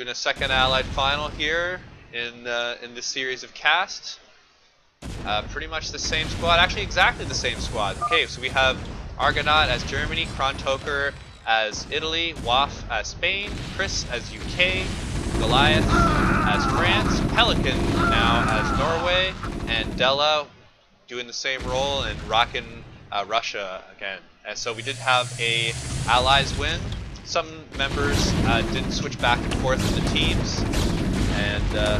doing a second Allied final here in this series of casts. Pretty much the same squad, actually exactly the same squad. Okay, so we have Argonaut as Germany, Krontoker as Italy, Waff as Spain, Chris as UK, Goliath as France, Pelican now as Norway, and Della doing the same role and rocking Russia again. And so we did have a Allies win. Some members didn't switch back and forth in the teams, and Della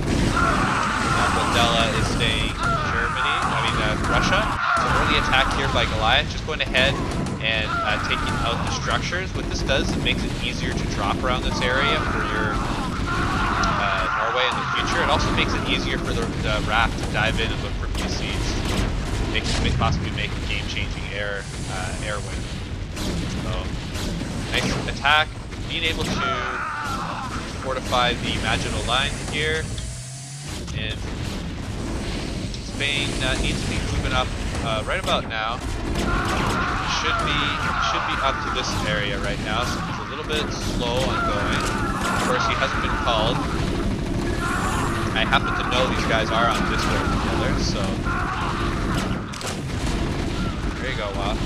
is staying Russia. So early attack here by Goliath, just going ahead and taking out the structures. What this does, it makes it easier to drop around this area for your Norway in the future. It also makes it easier for the RAF to dive in and look for PCs. Possibly make a game-changing air win. So nice attack, being able to fortify the Maginot Line here, and Spain needs to be moving up right about now. Should be up to this area right now, so he's a little bit slow on going. Of course, he hasn't been called. I happen to know these guys are on Discord together, so there you go, Waff.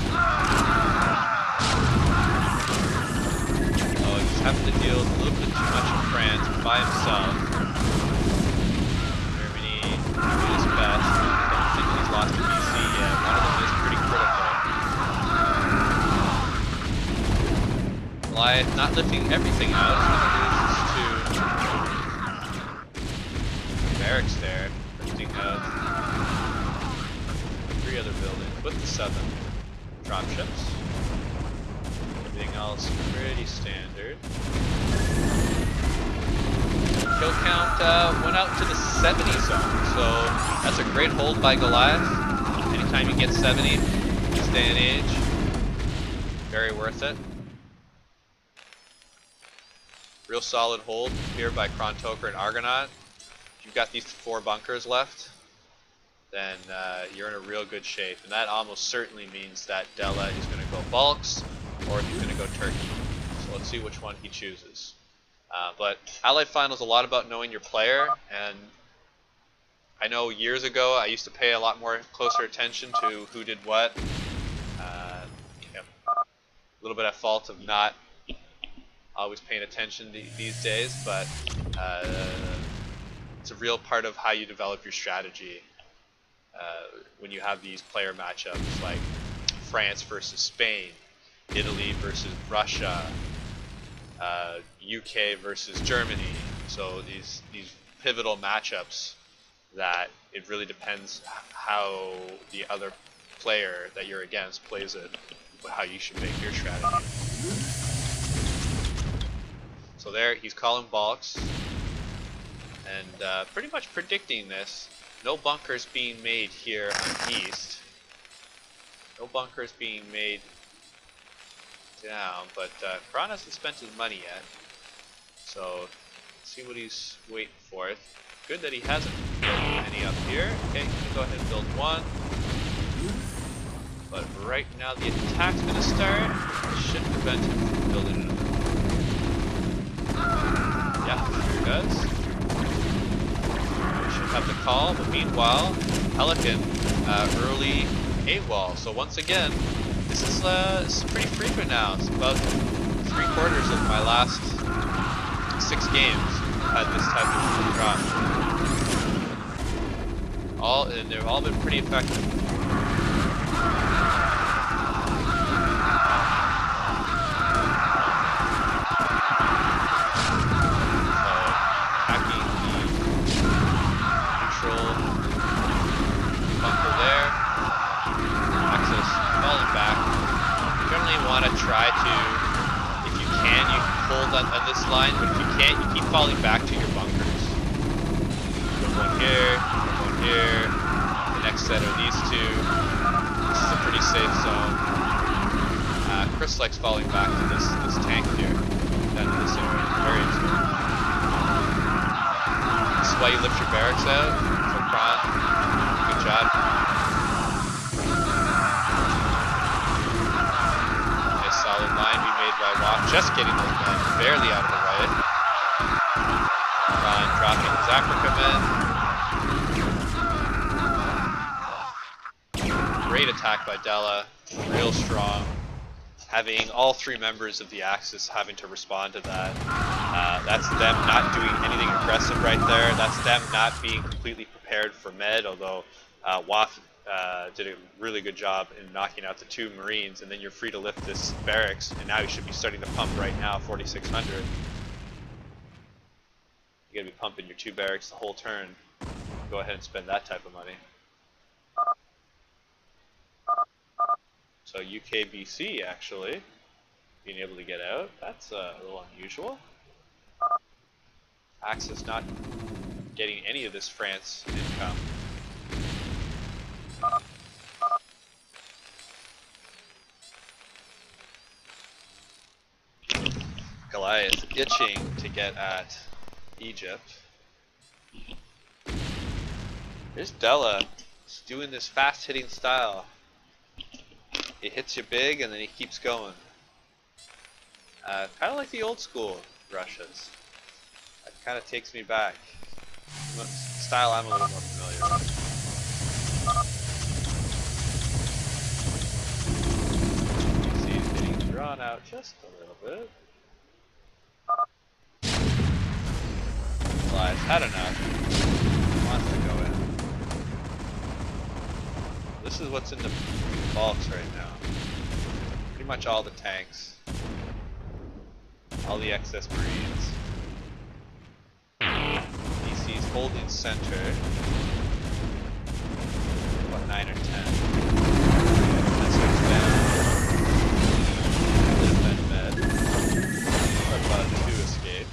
Oh, he's having to deal with a little bit too much in France by himself. Germany doing his best. Don't think he's lost a PC yet. One of them is pretty critical. Goliath not lifting everything out. He's going to lose to barracks there. Lifting out 3 other buildings with the 7 dropships. Everything else pretty standard. Kill count went out to the 70 zone, so that's a great hold by Goliath. Anytime you get 70 in this day and age, very worth it. Real solid hold here by Krontoker and Argonaut. If you've got these 4 bunkers left, then you're in a real good shape, and that almost certainly means that Della is going to go bulks, or he's going to go turkey. So let's see which one he chooses. But Allied Final is a lot about knowing your player, and I know years ago I used to pay a lot more closer attention to who did what. A little bit at fault of not always paying attention these days, but it's a real part of how you develop your strategy when you have these player matchups like France versus Spain, Italy versus Russia, UK versus Germany. So these pivotal matchups that it really depends how the other player that you're against plays it, how you should make your strategy. So there, he's calling balks, and pretty much predicting this. No bunkers being made here on east. No bunkers being made down, but Kron hasn't spent his money yet. So let's see what he's waiting for. Good that he hasn't built any up here. Okay, he's gonna go ahead and build 1. But right now the attack's gonna start. Should prevent him from building another. Yeah, here it goes. Should have the call, but meanwhile, Pelican early AWOL. So once again, this is pretty frequent now. It's about 3/4 of my last 6 games had this type of drop. And they've all been pretty effective. Try to, if you can, you hold on this line, but if you can't, you keep falling back to your bunkers. One here, one here, the next set are these 2. This is a pretty safe zone. Chris likes falling back to this tank here, down to this area, very easy. This is why you lift your barracks out, so Kron, good job. Line be made by Waff, just getting those men barely out of the way. men. Great attack by Della, real strong. Having all three members of the Axis having to respond to that. That's them not doing anything aggressive right there. That's them not being completely prepared for med, although Waff did a really good job in knocking out the two Marines, and then you're free to lift this barracks, and now you should be starting to pump right now, 4,600. You're going to be pumping your two barracks the whole turn. Go ahead and spend that type of money. So UKBC actually being able to get out, that's a little unusual. Axis not getting any of this France income. Goliath itching to get at Egypt. Here's Della, he's doing this fast hitting style. He hits you big and then he keeps going. Kind of like the old school Russians. That kind of takes me back. Style I'm a little more familiar with. You see he's getting drawn out just a little bit. Well, I've had enough. He wants to go in. This is what's in the bulks right now. Pretty much all the tanks. All the excess Marines. DC's holding center. About 9 or 10. That's what's down. Med. About 2 escape.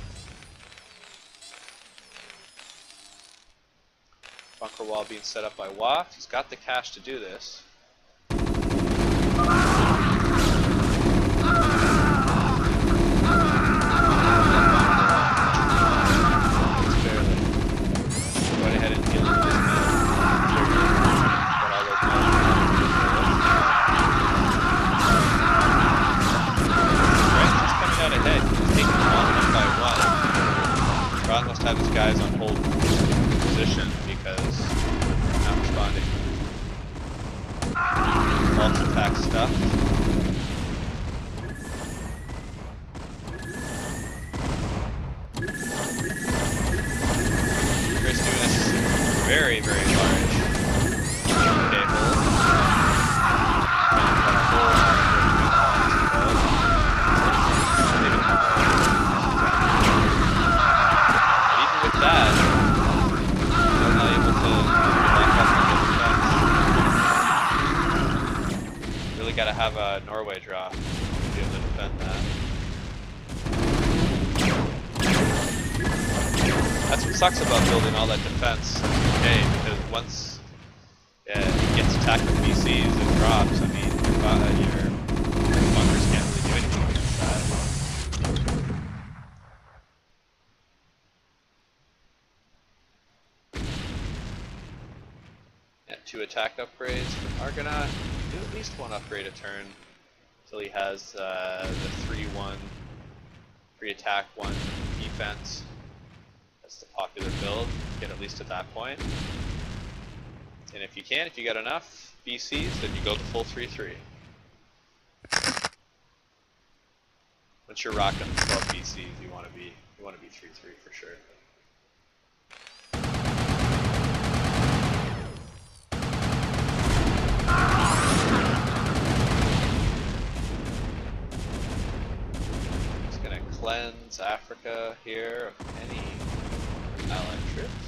Bunker wall being set up by Waft. He's got the cash to do this. Must have his guys on hold position because they're not responding. False attack stuff. Chris doing this very, very large cable. That, they're not able to lock up the defense. Really got to have a Norway draw to be able to defend that. That's what sucks about building all that defense, okay, because once it gets attacked with BCs, it drops. I mean, your bunkers can't really do anything against that. Two attack upgrades from Argonaut. Do at least one upgrade a turn until he has the 3-1, 3 attack, 1 defense. That's the popular build. Get at least at that point. And if you can, if you got enough BCs, then you go the full 3-3. Once you're rocking 12 BCs, you want to be 3-3 for sure. Cleanse Africa here of any allied troops.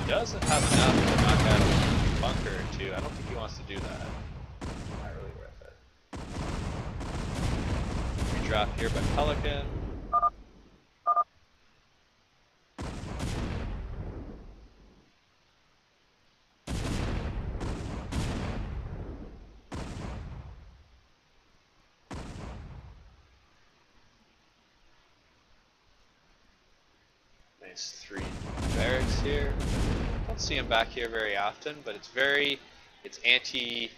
He doesn't have enough to knock out a bunker or two. I don't think he wants to do that. Not really worth it. Redrop here by Pelican. Nice 3 barracks here. Don't see him back here very often, but it's anti-Norway.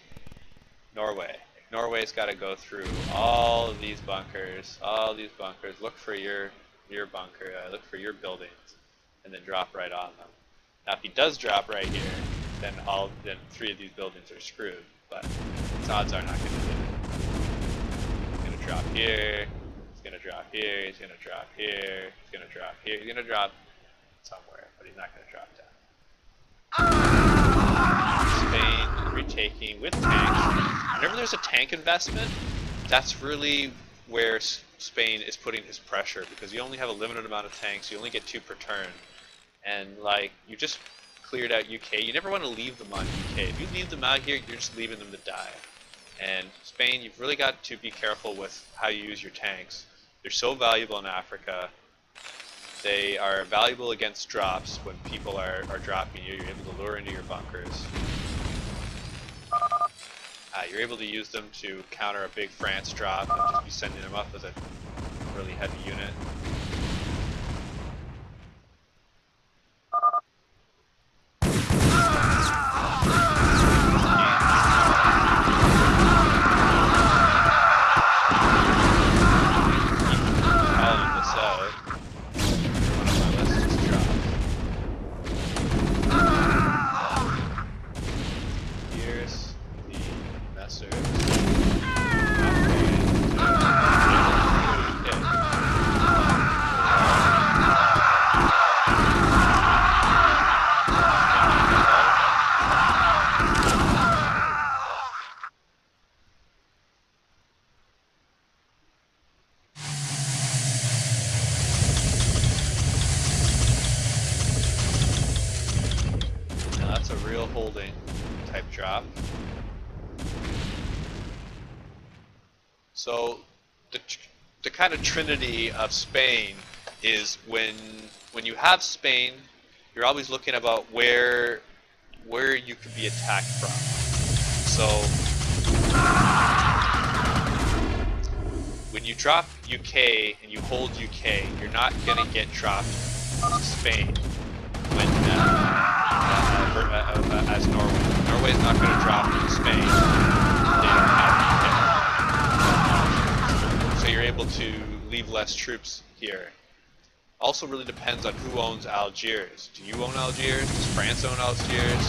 Norway's got to go through all of these bunkers, look for your your bunker, look for your buildings, and then drop right on them. Now, if he does drop right here, then 3 of these buildings are screwed. But its odds are not going to do it. He's going to drop here. He's going to drop here. He's going to drop here. He's going to drop here. He's going to drop somewhere, but he's not going to drop down. Spain retaking with tanks. Whenever there's a tank investment, that's really where Spain is putting his pressure, because you only have a limited amount of tanks. You only get 2 per turn, and like you just cleared out UK. You never want to leave them on UK. If you leave them out here, you're just leaving them to die. And Spain, you've really got to be careful with how you use your tanks. They're so valuable in Africa. They are valuable against drops. When people are dropping you, you're able to lure into your bunkers. You're able to use them to counter a big France drop and just be sending them up with a really heavy unit. Holding type drop. So the kind of trinity of Spain is when you have Spain, you're always looking about where you could be attacked from. So when you drop UK and you hold UK, you're not going to get dropped to Spain when as Norway. Norway's not going to drop in Spain. They don't have UK. So you're able to leave less troops here. Also really depends on who owns Algiers. Do you own Algiers? Does France own Algiers?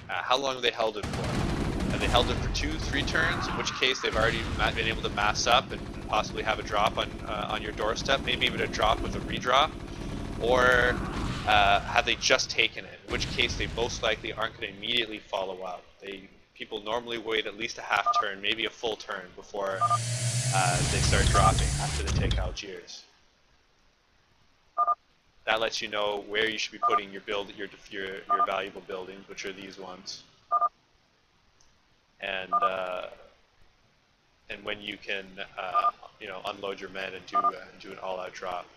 How long have they held it for? Have they held it for 2-3 turns? In which case they've already been able to mass up and possibly have a drop on your doorstep, maybe even a drop with a redrop. Or have they just taken it? In which case they most likely aren't going to immediately follow up. People normally wait at least a half turn, maybe a full turn before they start dropping after they take Algiers. That lets you know where you should be putting your valuable buildings, which are these ones, and when you can unload your men and do an all-out drop.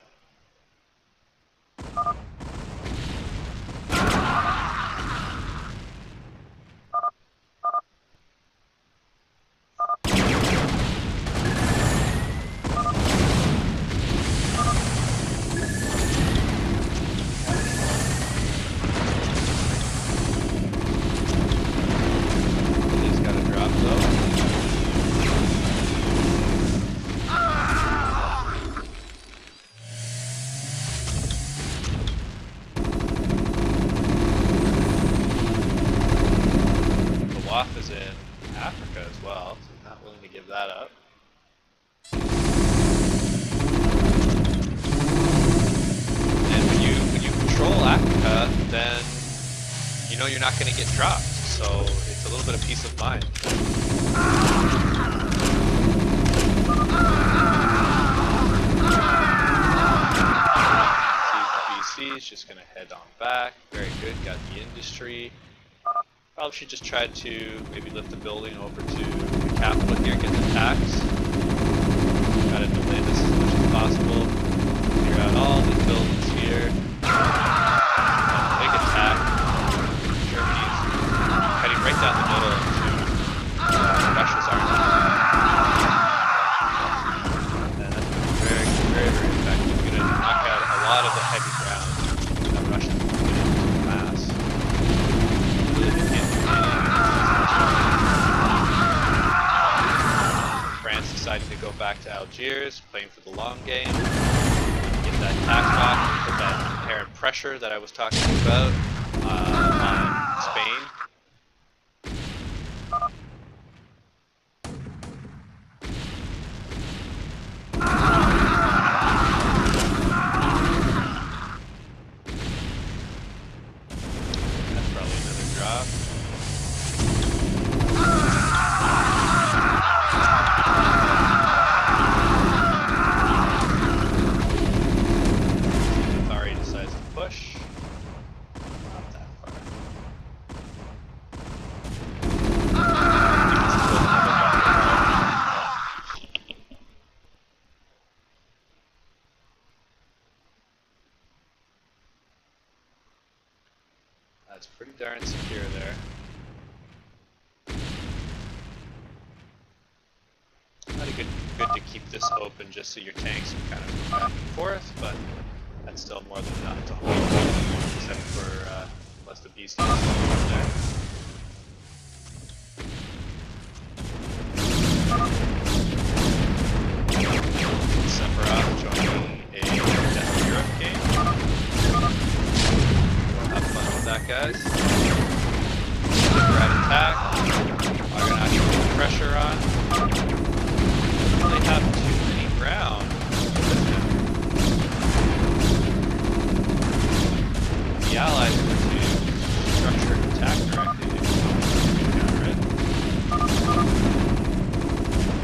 Is in Africa as well, so I'm not willing to give that up. And when you control Africa, then you know you're not going to get dropped, so it's a little bit of peace of mind. BC is just going to head on back. Very good, got the industry. Probably should just try to maybe lift the building over to the capital here, get the tax. Try to delay this as much as possible. Clear out all these buildings here. Big attack. Germany's heading right down the middle to Russia's army. And that's very, very, very effective. Going to knock out a lot of the heavy ground that Russians put into mass. France deciding to go back back to Algiers, playing for the long game, get that tax back, put that inherent pressure that I was talking about on Spain. That's probably another drop. Push. Not that far. That's pretty darn secure there. Probably good to keep this open just so your tanks can kind of move back and forth, but that's still more than enough to hold, except for unless the beast is there. Sephiroth joining a Death Europe game. We'll have fun with that, guys. Red attack. Argonauts put pressure on. They have too many ground. The allies were to structure an attack directly to counter it.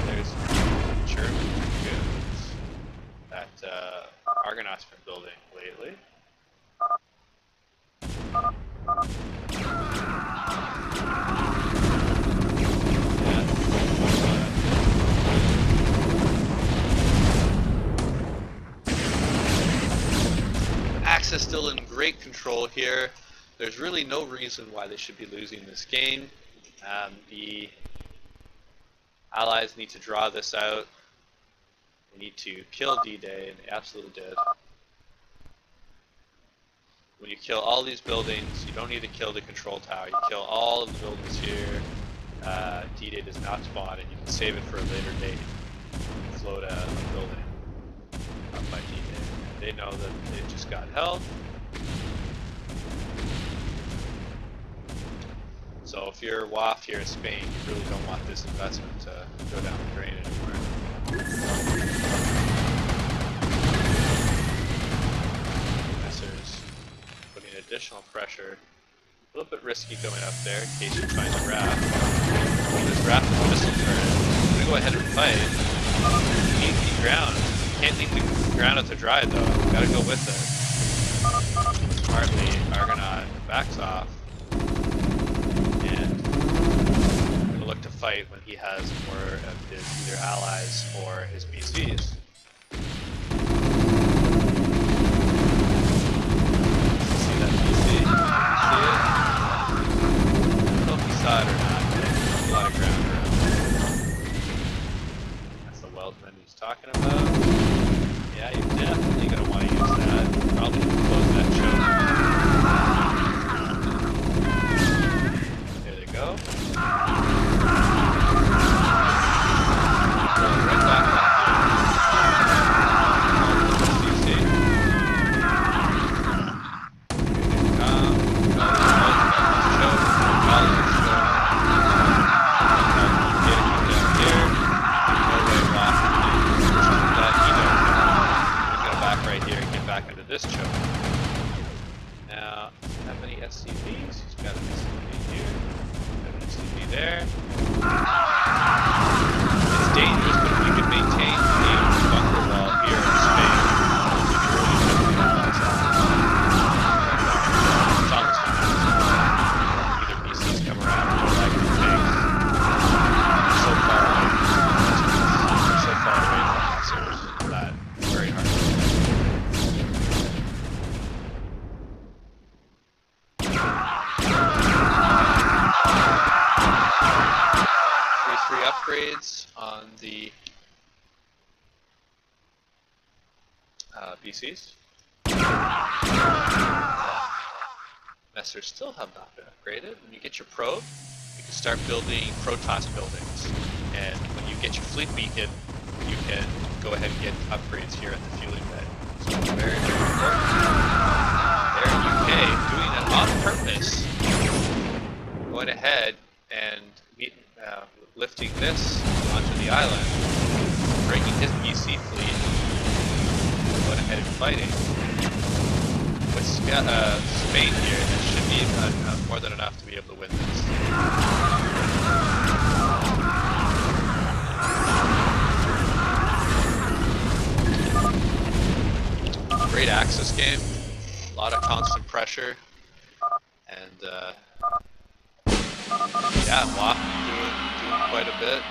There's German goods that Argonauts been building lately. Axis still in great control here. There's really no reason why they should be losing this game. The Allies need to draw this out. They need to kill D-Day, and they absolutely did. When you kill all these buildings, you don't need to kill the control tower. You kill all of the buildings here. D-Day does not spawn, and you can save it for a later date. Float a building up by D-Day. They know that they just got held. So if you're WAF here in Spain, you really don't want this investment to go down the drain anymore. Messers putting additional pressure. A little bit risky going up there in case you find a raft. This raft is a missile turret. I'm going to go ahead and fight. You need the ground. Can't leave the ground out to dry though. Gotta go with it. Smartly, Argonaut backs off. And I'm gonna look to fight when he has more of his either allies or his BCs. See that BC? See it? I don't know if he saw it or not. There's a lot of ground around. That's the Weldman he's talking about. Yeah, you're definitely going to want to use that. Probably close that choke. There they go. Right back up here. DC. Here they come. Choke. Right here and get back into this choke. Now, have any SCVs? He's got an SCV here, got an SCV there. It's dangerous, but if we can maintain the bunker wall here in Spain, we can really put the allies out. It's almost impossible. Either BCs come around or like the tanks. So far away from the servers that very hard. 3 upgrades on the BCs. Messers still have not been upgraded. When you get your probe, you can start building Protoss buildings. And when you get your fleet beacon, you can go ahead and get upgrades here at the fueling bed. So very, very important. There, UK, doing that on purpose. Going ahead and lifting this onto the island, breaking his BC fleet, going ahead and fighting. With Spain here, that should be more than enough to be able to win this. Great Axis game, a lot of constant pressure, and yeah, Watt doing quite a bit.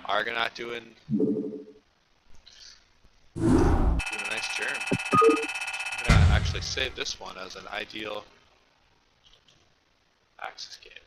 Argonaut doing a nice turn. I'm gonna actually save this one as an ideal Axis game.